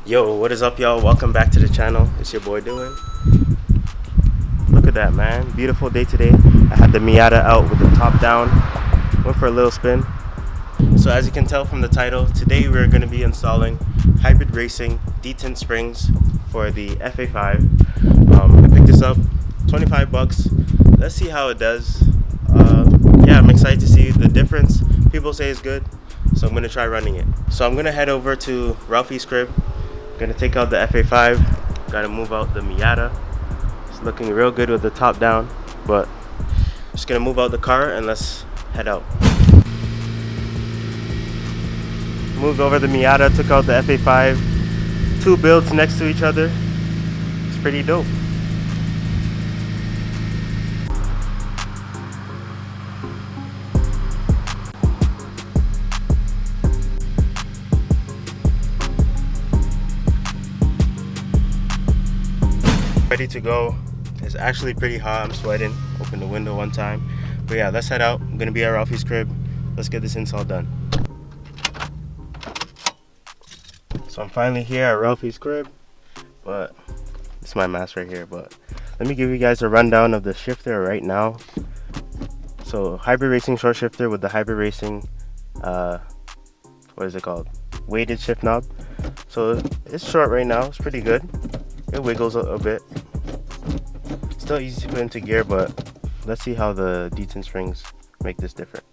Yo, what is up, y'all? Welcome back to the channel. It's your boy Dylan. Look at that, man. Beautiful day today. I had the Miata out with the top down. Went for a little spin. So as you can tell from the title, today we're going to be installing hybrid racing detent springs for the FA5. I picked this up, 25 bucks. Let's see how it does. Yeah, I'm excited to see the difference. People say it's good, so I'm going to try running it. So I'm going to head over to Ralphie's crib. Gonna take out the FA5, gotta move out the Miata. It's looking real good with the top down, but just gonna move out the car and let's head out. Moved over the Miata, took out the FA5. Two builds next to each other. It's pretty dope. Ready to go. It's actually pretty hot. I'm sweating. Open the window one time. But yeah, let's head out. I'm gonna be at Ralphie's crib. Let's get this install done. So I'm finally here at Ralphie's crib, but it's my mask right here. But let me give you guys a rundown of the shifter right now. So hybrid racing short shifter with the hybrid racing what is it called, weighted shift knob. So it's short right now. It's pretty good. It wiggles a bit. Still easy to put into gear, but let's see how the detent springs make this different.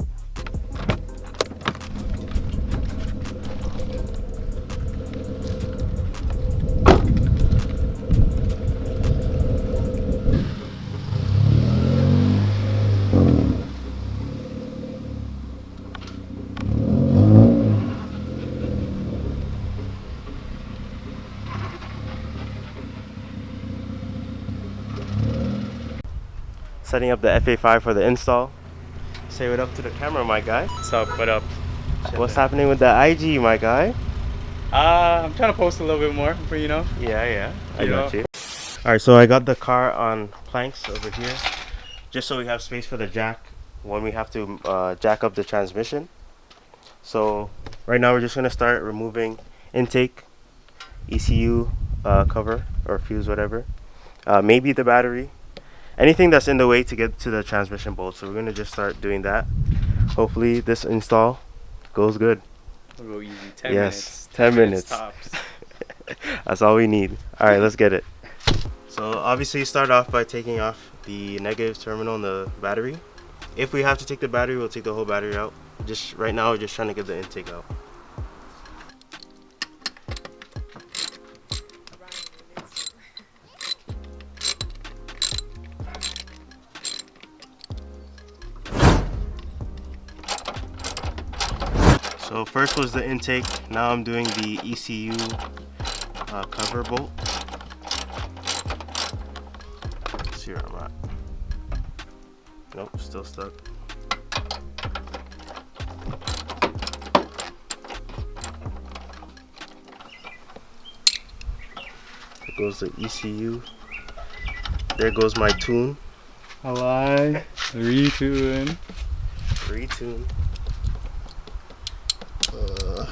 Setting up the FA5 for the install. Say what up to the camera, my guy. What's up? What up? What's happening with the IG, my guy? I'm trying to post a little bit more, but you know. Yeah, I got you. Alright, so I got the car on planks over here, just so we have space for the jack when we have to jack up the transmission. So right now we're just gonna start removing intake, ECU cover or fuse, whatever. Maybe the battery. Anything that's in the way to get to the transmission bolt. So we're gonna just start doing that. Hopefully this install goes good. We'll go easy. 10 yes, minutes. 10 minutes. Tops. That's all we need. All right, let's get it. So obviously start off by taking off the negative terminal in the battery. If we have to take the battery, we'll take the whole battery out. Just right now, we're just trying to get the intake out. So first was the intake, now I'm doing the ECU cover bolt. Let's see where I'm at. Nope, still stuck. There goes the ECU. There goes my tune. I lie. Retune. Retune.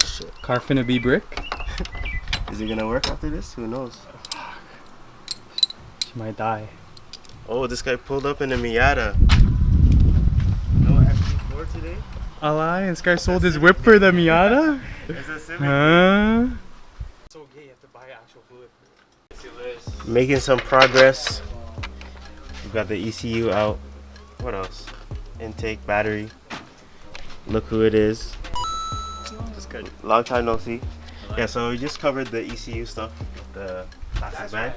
Shit. Car finna be brick. Is it gonna work after this? Who knows? She might die. Oh, this guy pulled up in a Miata. No FG4 today? I lie. This guy sold his whip for the Miata? It's a Civic. Huh? So gay, you have to buy actual fluid. Making some progress. We've got the ECU out. What else? Intake, battery. Look who it is. Good. Long time no see. Yeah, so we just covered the ECU stuff with the plastic bag.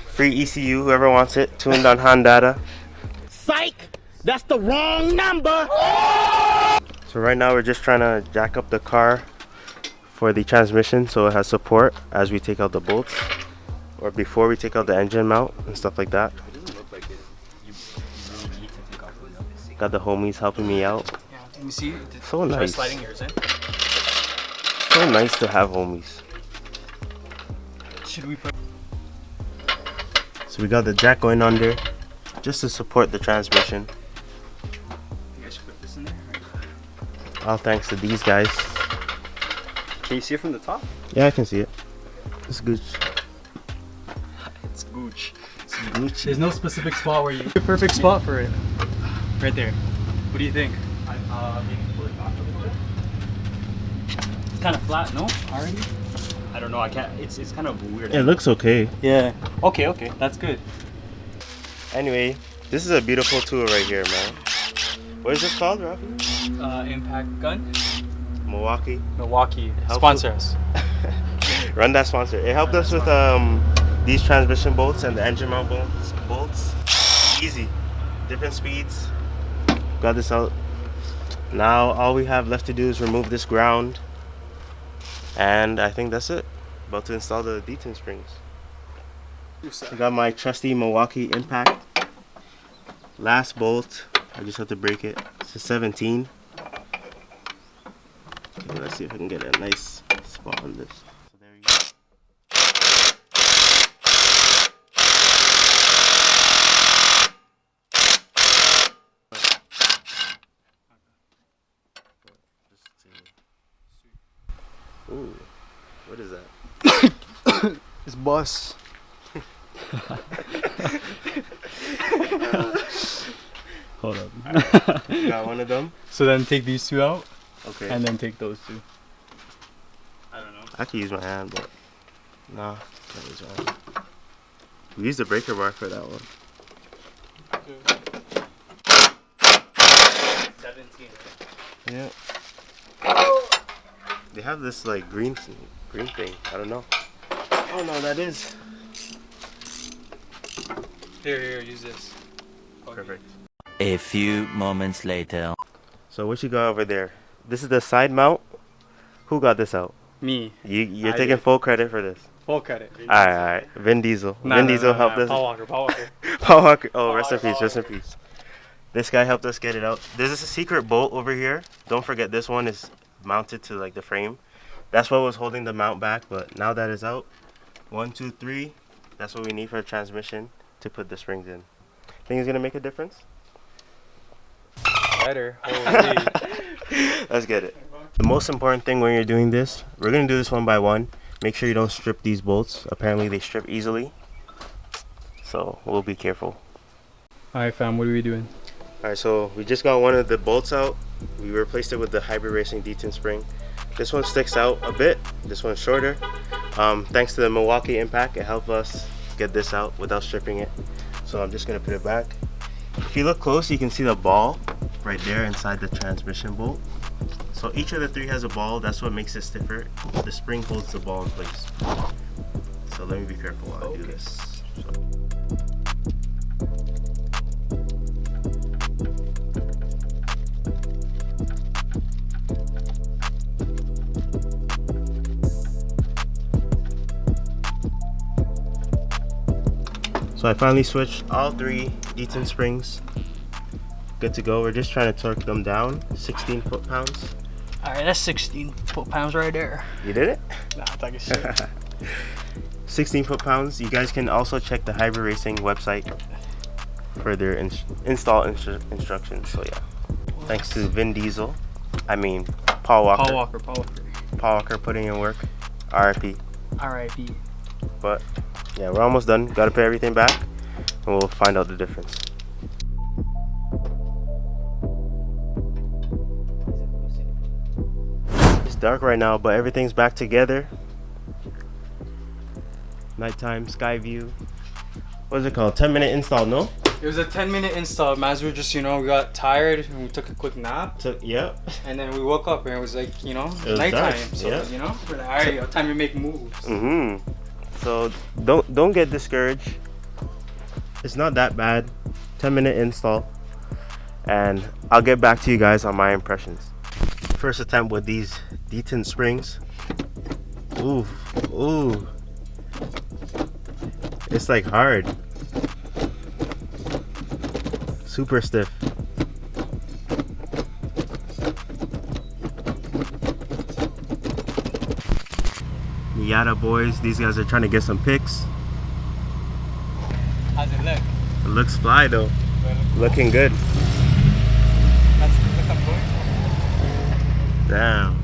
Free ECU, whoever wants it. Tuned on Honda. Psych! That's the wrong number! So right now we're just trying to jack up the car for the transmission so it has support as we take out the bolts. or before we take out the engine mount and stuff like that. It doesn't look like it. You really need to take off the nut. Got the homies helping me out. Yeah, let me see. So Try nice. sliding yours in. So nice to have homies. Should we put? So we got the jack going under just to support the transmission. You guys should put this in there. All thanks to these guys. Can you see it from the top? Yeah, I can see it. It's good. It's gooch. It's Gucci. There's no specific spot where you. The perfect spot for it. Right there. What do you think? Maybe pull it back a little bit. It's kind of flat, no? Already? I don't know. I can't. It's kind of weird. It looks okay. Yeah. Okay. Okay. That's good. Anyway, this is a beautiful tool right here, man. What is this called, Rafi? Impact gun. Milwaukee. Milwaukee. Helpful. Sponsor us. Run that sponsor. It helped us with these transmission bolts and the engine mount bolts. Easy. Different speeds. Got this out. Now all we have left to do is remove this ground. And I think that's it. About to install the detent springs. I got my trusty Milwaukee impact. Last bolt. I just have to break it. It's a 17. Okay, let's see if I can get a nice spot on this. So there you go. Ooh, what is that? It's bus. Hold up. You got one of them? So then take these two out, Okay. and then take those two. I don't know. I could use my hand, but nah, can't use my hand. We used the breaker bar for that one. 17. Yeah. They have this like green thing. I don't know. Oh no, that is. Here, use this. Perfect. A few moments later. So what you got over there? This is the side mount. Who got this out? Me. You're I taking did. full credit for this. Full credit. Alright. Vin Diesel. Vin Diesel helped us. Paul Walker. Paul Walker. Oh, Paul rest in Walker, peace. Paul Rest in peace. This guy helped us get it out. There's a secret bolt over here. Don't forget this one is mounted to like the frame. That's what was holding the mount back, but now that it's out, 1, 2, 3. That's what we need for a transmission to put the springs in. Think it's gonna make a difference? Better. Holy. Let's get it. The most important thing when you're doing this, we're gonna do this one by one. Make sure you don't strip these bolts. Apparently they strip easily, so we'll be careful. Alright fam, what are we doing? Alright, so we just got one of the bolts out. We replaced it with the Hybrid Racing detent spring. This one sticks out a bit. This one's shorter. Thanks to the Milwaukee impact, it helped us get this out without stripping it. So I'm just gonna put it back. If you look close, you can see the ball right there inside the transmission bolt. So each of the three has a ball. That's what makes it stiffer. The spring holds the ball in place. So let me be careful while I do this. So I finally switched all 3 detent springs. Good to go. We're just trying to torque them down 16 foot-pounds. Alright, that's 16 foot-pounds right there. You did it? Nah, I thought you said 16 foot-pounds. You guys can also check the Hybrid Racing website for their install instructions. So yeah, thanks to Vin Diesel. I mean Paul Walker. Paul Walker putting in work. RIP. R.I.P. But yeah, we're almost done. Gotta put everything back and we'll find out the difference. It's dark right now, but everything's back together. Nighttime, sky view. What is it called? 10-minute install, no? It was a 10-minute install. As we were just, we got tired and we took a quick nap. Yep. And then we woke up and it was like, It was nighttime. dark, So, yeah. we're like, alright, time to make moves. So don't get discouraged. It's not that bad. 10-minute install. And I'll get back to you guys on my impressions. First attempt with these detent springs. Ooh. It's like hard. Super stiff. Miata boys, these guys are trying to get some pics. How's it look? It looks fly though. Looking good. That's the look I'm going for. Damn.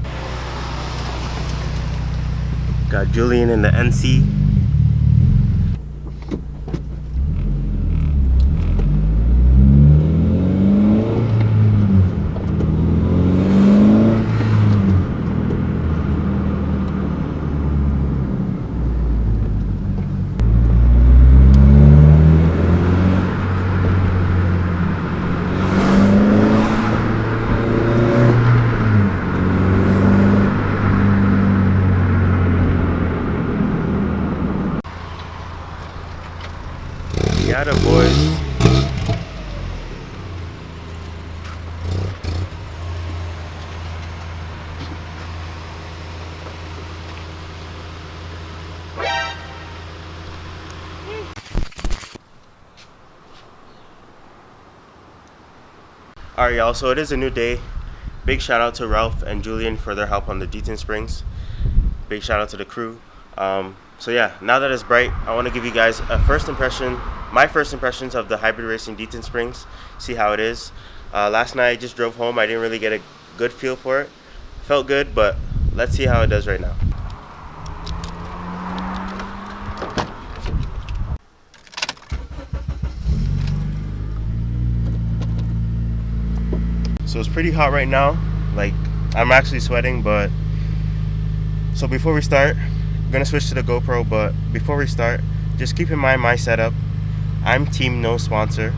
Got Julian in the NC. Yada boys. Alright y'all, so it is a new day. Big shout out to Ralph and Julian for their help on the Detent Springs. Big shout out to the crew. So yeah, now that it's bright, I want to give you guys a first impression, my first impressions of the hybrid racing Detent Springs, see how it is. Last night I just drove home, I didn't really get a good feel for it. Felt good, but let's see how it does right now. So it's pretty hot right now, like I'm actually sweating, but so before we start, I'm gonna switch to the GoPro, but before we start, just keep in mind my setup. I'm team no sponsor.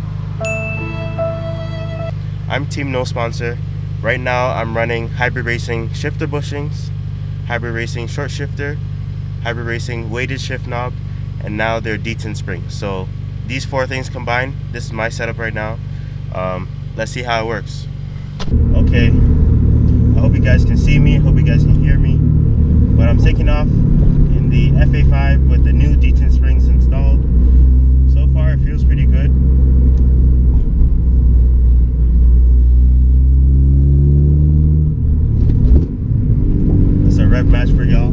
Right now I'm running hybrid racing shifter bushings, hybrid racing short shifter, hybrid racing weighted shift knob, and now they're Detent springs. So these four things combined, this is my setup right now. Let's see how it works. Okay, I hope you guys can see me, I hope you guys can hear me. But I'm taking off in the FA5 with the new Detent springs installed. So far it feels pretty good. That's a rev match for y'all.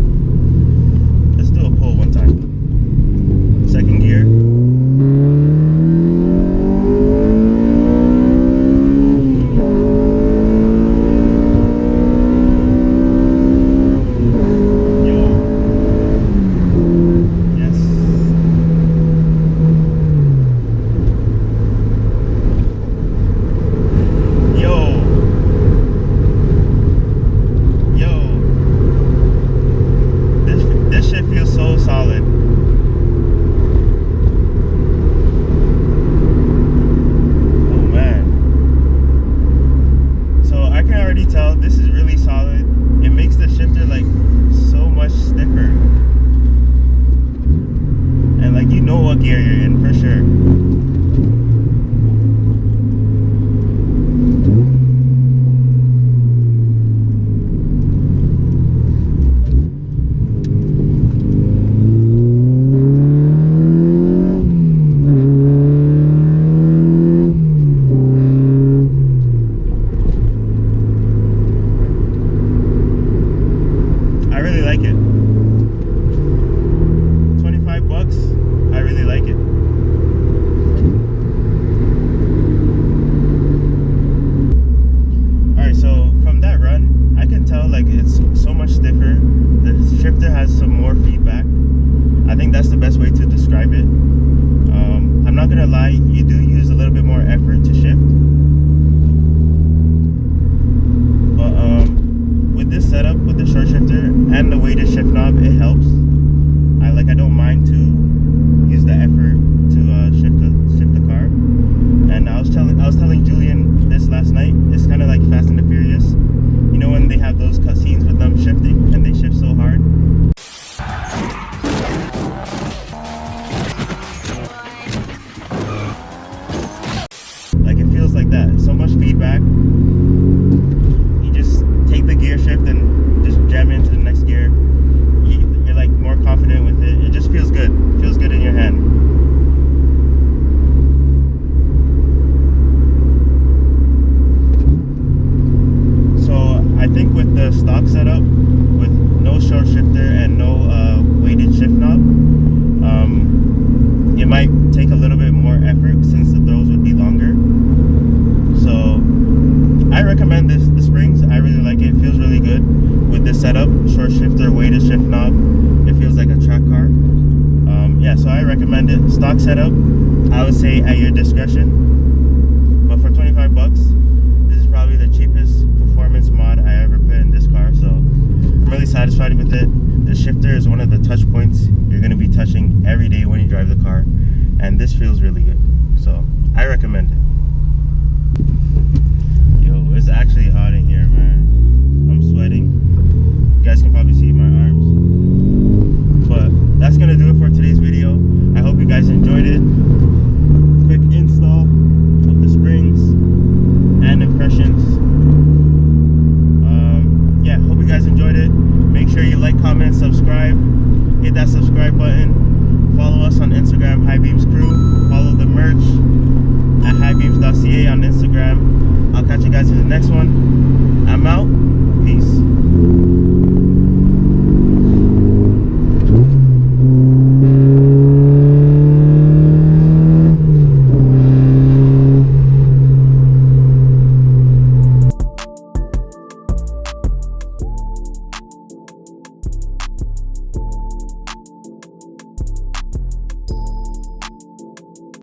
Let's do a pull one time. Second gear. Gear you're in for sure. I really like it. $25. I really like it. Alright, so from that run, I can tell like it's so much stiffer. The shifter has some more feedback. I think that's the best way to describe it. I'm not gonna lie, you do use a little bit more effort to shift. But with this setup, with the short shifter and the weighted shift knob, it helps. I don't mind to use the effort to shift the car. And I was telling Julian this last night. It's kind of like Fast and the Furious. You know when they have those cutscenes with them shifting and they shift so hard. Like it feels like that. So much feedback. You just take the gear shift and just jam into the next gear. You're like more confident with it. It just feels good. It feels good in your hand. might take a little bit more effort since the throws would be longer. So I recommend the springs. I really like it. It feels really good with this setup. Short shifter, weighted shift knob. It feels like a track car. Yeah, so I recommend it. Stock setup, I would say at your discretion. But for 25 bucks, this is probably the cheapest performance mod I ever put in this car. So I'm really satisfied with it. The shifter is one of the touch points you're going to be touching every day when you drive the car. And this feels really good. So I recommend it. Yo, it's actually hot in here, man. I'm sweating. You guys can probably see my arms. But that's gonna do it for today's video. I hope you guys enjoyed it. Quick install of the springs and impressions. Yeah, hope you guys enjoyed it. Make sure you like, comment, subscribe. Hit that subscribe button. Follow us on Instagram, High Beams Crew. Follow the merch at highbeams.ca on Instagram. I'll catch you guys in the next one. I'm out. Peace.